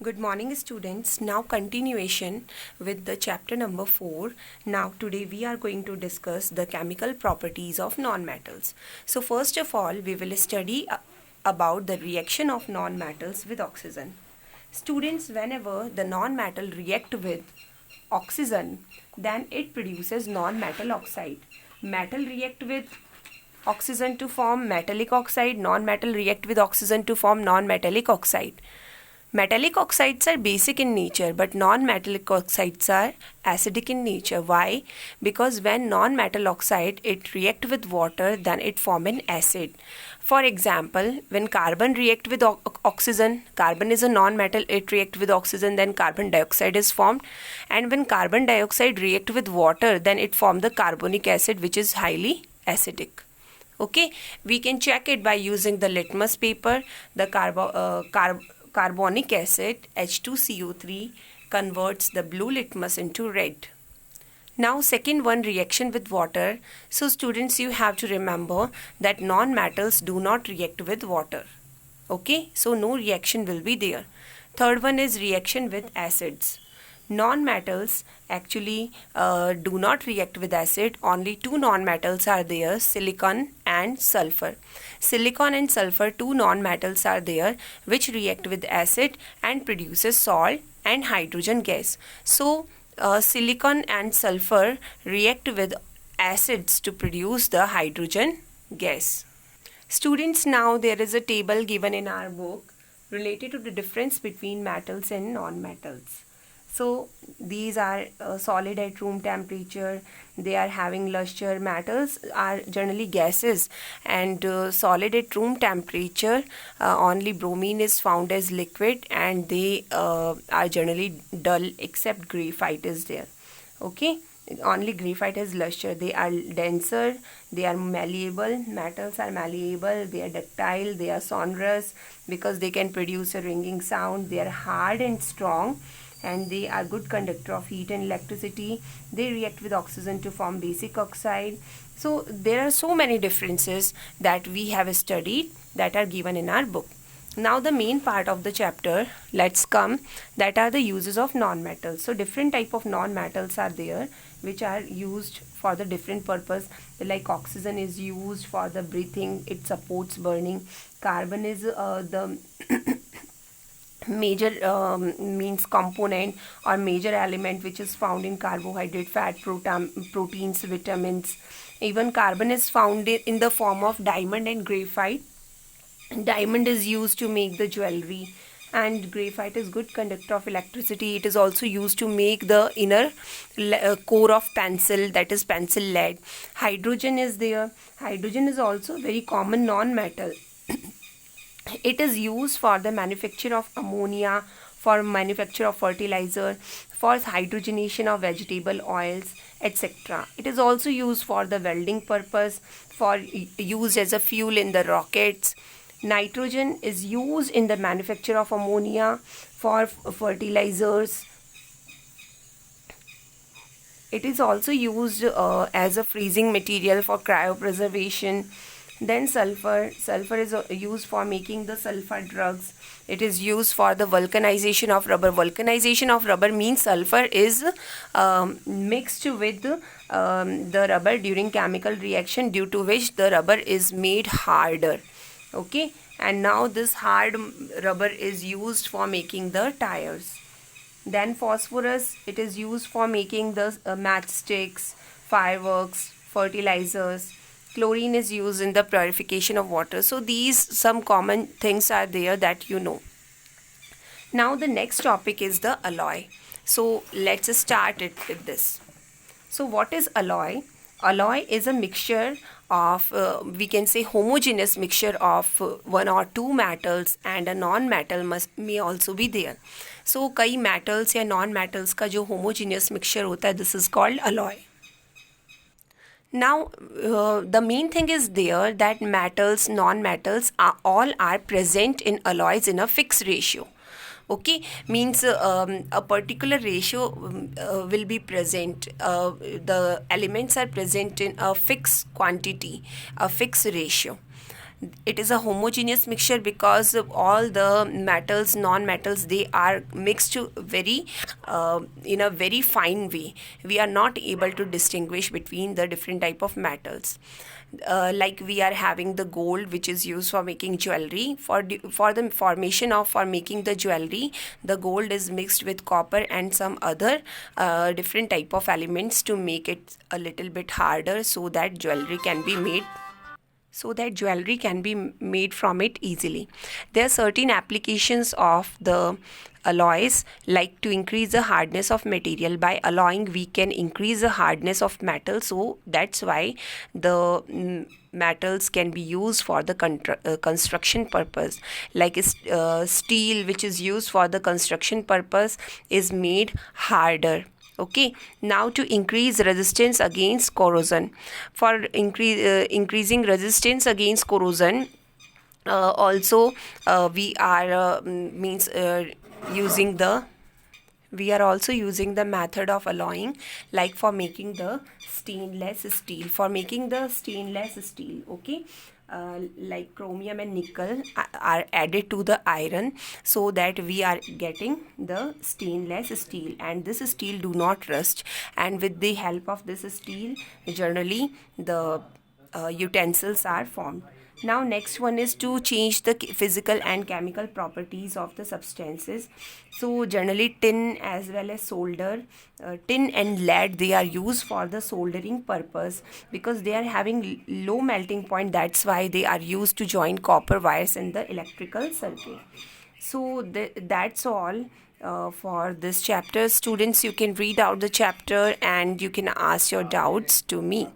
Good morning, students. Now continuation with the chapter number 4. Now today we are going to discuss the chemical properties of nonmetals. So first of all we will study about the reaction of nonmetals with oxygen. Students, whenever the nonmetal react with oxygen, then it produces nonmetal oxide. Metal react with oxygen to form metallic oxide, non-metal react with oxygen to form non-metallic oxide. Metallic oxides are basic in nature, but non-metallic oxides are acidic in nature. Why? Because when non-metal oxide it react with water, then it form an acid. For example, when carbon react with oxygen, carbon is a non-metal, it react with oxygen, then carbon dioxide is formed. And when carbon dioxide react with water, then it form the carbonic acid, which is highly acidic. Okay, we can check it by using the litmus paper. The carbonic acid H2CO3 converts the blue litmus into red. Now second one, reaction with water. So students, you have to remember that non-metals do not react with water. Okay, so no reaction will be there. Third one is reaction with acids. Non-metals actually do not react with acid. Only two non-metals are there, silicon and sulfur. Silicon and sulfur, two non-metals are there which react with acid and produces salt and hydrogen gas. So silicon and sulfur react with acids to produce the hydrogen gas. Students, now there is a table given in our book related to the difference between metals and non-metals. So these are solid at room temperature, they are having luster. Metals are generally gases, and solid at room temperature only bromine is found as liquid, and they are generally dull except graphite is there. Okay, only graphite has luster. They are denser, they are malleable. Metals are malleable, they are ductile, they are sonorous because they can produce a ringing sound. They are hard and strong, and they are good conductor of heat and electricity. They react with oxygen to form basic oxide. So there are so many differences that we have studied that are given in our book. Now the main part of the chapter, let's come, that are the uses of non-metals. So different type of non-metals are there which are used for the different purpose. Like oxygen is used for the breathing, it supports burning. Carbon is the major means component or major element which is found in carbohydrate, fat, proteins, vitamins. Even carbon is found in the form of diamond and graphite. Diamond is used to make the jewelry, and graphite is good conductor of electricity. It is also used to make the inner core of pencil, that is pencil lead. Hydrogen is there. Hydrogen is also very common non-metal. It is used for the manufacture of ammonia, for manufacture of fertilizer, for hydrogenation of vegetable oils, etc. It is also used for the welding purpose, for used as a fuel in the rockets. Nitrogen is used in the manufacture of ammonia, for fertilizers. It is also used as a freezing material for cryopreservation. Then sulfur is used for making the sulfur drugs. It is used for the vulcanization of rubber. Vulcanization of rubber means sulfur is mixed with the rubber during chemical reaction, due to which the rubber is made harder. Okay, and now this hard rubber is used for making the tires. Then phosphorus, it is used for making the matchsticks, fireworks, fertilizers. Chlorine is used in the purification of water. So these some common things are there that you know. Now the next topic is the alloy. So let's start it with this. So what is alloy? Alloy is a mixture of we can say homogeneous mixture of one or two metals, and a non-metal may also be there. So कई metals या non-metals का जो homogeneous mixture होता है, this is called alloy. Now the main thing is there that metals, non-metals all are present in alloys in a fixed ratio. Okay, means a particular ratio will be present. The elements are present in a fixed quantity, a fixed ratio. It is a homogeneous mixture because of all the metals, non-metals, they are mixed very in a very fine way. We are not able to distinguish between the different type of metals. Like we are having the gold, which is used for making jewelry. For the formation of, for making the jewelry, the gold is mixed with copper and some other different type of elements to make it a little bit harder, so that jewelry can be made from it easily. There are certain applications of the alloys, like to increase the hardness of material. By alloying, we can increase the hardness of metal, so that's why the metals can be used for the construction purpose. Like steel, which is used for the construction purpose, is made harder. Okay, now to increase resistance against corrosion. For increasing resistance against corrosion, also we are means using the we are also using the method of alloying, like for making the stainless steel. Okay, like chromium and nickel are added to the iron, so that we are getting the stainless steel, and this steel do not rust. And with the help of this steel, generally the utensils are formed. Now next one is to change the physical and chemical properties of the substances. So generally tin as well as tin and lead, they are used for the soldering purpose, because they are having low melting point. That's why they are used to join copper wires in the electrical circuit. So that's all for this chapter. Students, you can read out the chapter and you can ask your doubts to me.